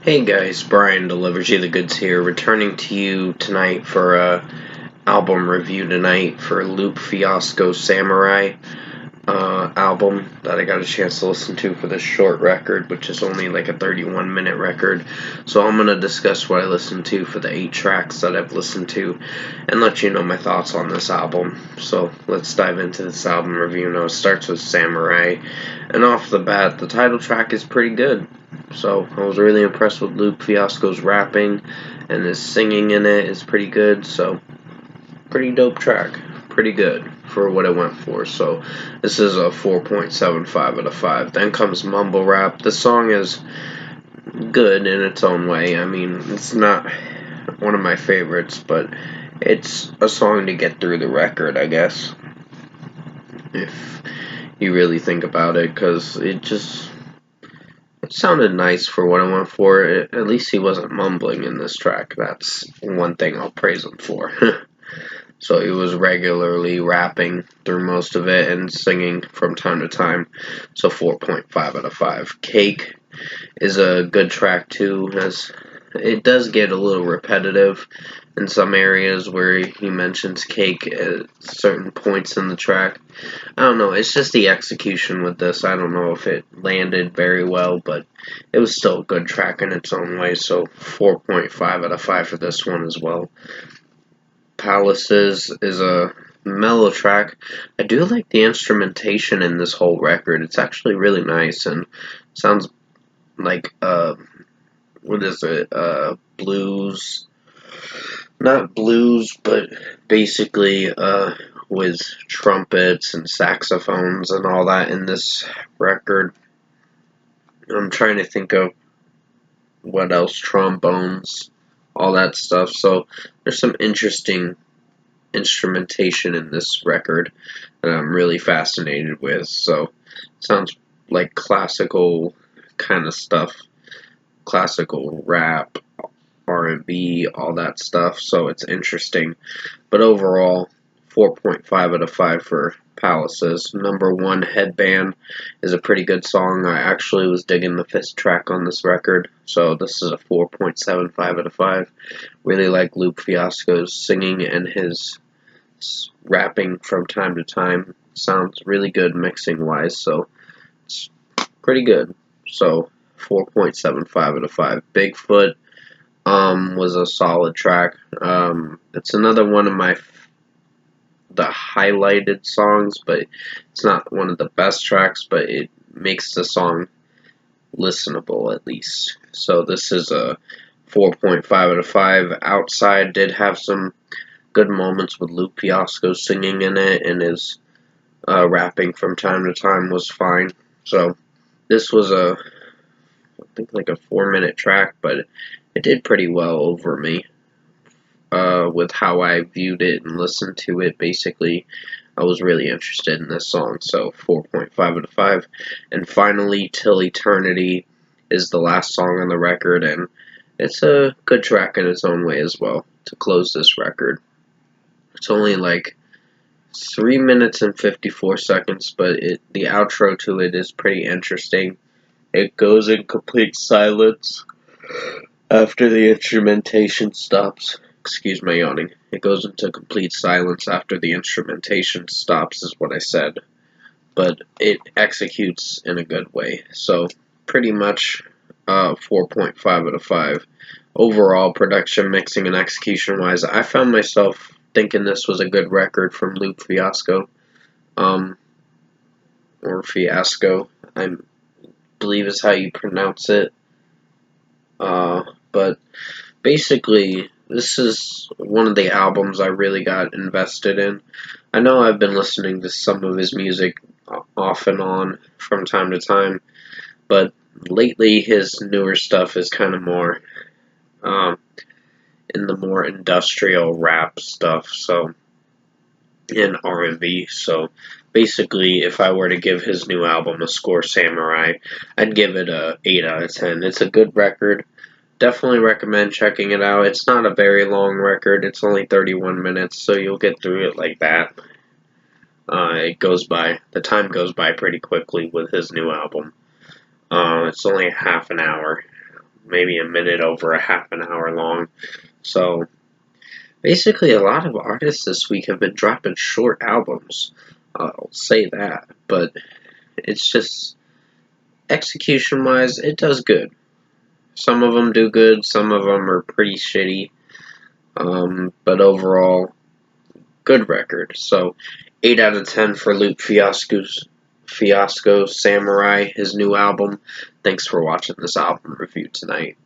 Hey guys, Brian delivers you the goods here, returning to you tonight for a album review tonight for Lupe Fiasco Samurai album that I got a chance to listen to for this short record, which is only like a 31-minute record. So I'm gonna discuss what I listened to for the 8 tracks that I've listened to, and let you know my thoughts on this album. So let's dive into this album review. Now it starts with Samurai, and off the bat, the title track is pretty good. So I was really impressed with Lupe Fiasco's rapping, and his singing in it is pretty good. So pretty dope track, pretty good for what it went for. So this is a 4.75 out of 5. Then comes Mumble Rap. The song is good in its own way. I mean, it's not one of my favorites, but it's a song to get through the record, I guess, if you really think about it, because it sounded nice for what it went for. At least he wasn't mumbling in this track. That's one thing I'll praise him for. So he was regularly rapping through most of it and singing from time to time. So 4.5 out of 5. Cake is a good track too, as it does get a little repetitive in some areas where he mentions cake at certain points in the track. I don't know, it's just the execution with this. I don't know if it landed very well, but it was still a good track in its own way, so 4.5 out of 5 for this one as well. Palaces is a mellow track. I do like the instrumentation in this whole record. It's actually really nice and sounds like what is it? Blues. Not blues, but basically with trumpets and saxophones and all that in this record. I'm trying to think of what else, trombones, all that stuff. So there's some interesting instrumentation in this record that I'm really fascinated with. So it sounds like classical kind of stuff, classical rap, R&B, all that stuff. So it's interesting. But overall, 4.5 out of 5 for Palaces. Number 1, Headband is a pretty good song. I actually was digging the 5th track on this record, so this is a 4.75 out of 5. Really like Lupe Fiasco's singing and his rapping from time to time. Sounds really good mixing wise, so it's pretty good. So 4.75 out of 5. Bigfoot was a solid track. It's another one of the highlighted songs, but it's not one of the best tracks, but it makes the song listenable at least. So this is a 4.5 out of 5. Outside did have some good moments with Lupe Fiasco singing in it, and his rapping from time to time was fine. So this was I think like a 4-minute track, but it did pretty well over me. With how I viewed it and listened to it, basically, I was really interested in this song, so 4.5 out of 5. And finally, Till Eternity is the last song on the record, and it's a good track in its own way as well to close this record. It's only like 3 minutes and 54 seconds, but the outro to it is pretty interesting. It goes in complete silence after the instrumentation stops. Excuse my yawning. It goes into complete silence after the instrumentation stops, is what I said. But it executes in a good way. So, pretty much 4.5 out of 5. Overall, production, mixing, and execution wise, I found myself thinking this was a good record from Lupe Fiasco. Or Fiasco, I believe is how you pronounce it. But basically, this is one of the albums I really got invested in. I know I've been listening to some of his music off and on from time to time, but lately his newer stuff is kind of more in the more industrial rap stuff, so in R&B. So basically, if I were to give his new album a score, Samurai, I'd give it a 8 out of 10. It's a good record. Definitely recommend checking it out. It's not a very long record. It's only 31 minutes, so you'll get through it like that. The time goes by pretty quickly with his new album. It's only half an hour, maybe a minute over a half an hour long. So basically, a lot of artists this week have been dropping short albums. I'll say that, but it's just execution wise, it does good. Some of them do good, some of them are pretty shitty, but overall, good record. So, 8 out of 10 for Lupe Fiasco Samurai, his new album. Thanks for watching this album review tonight.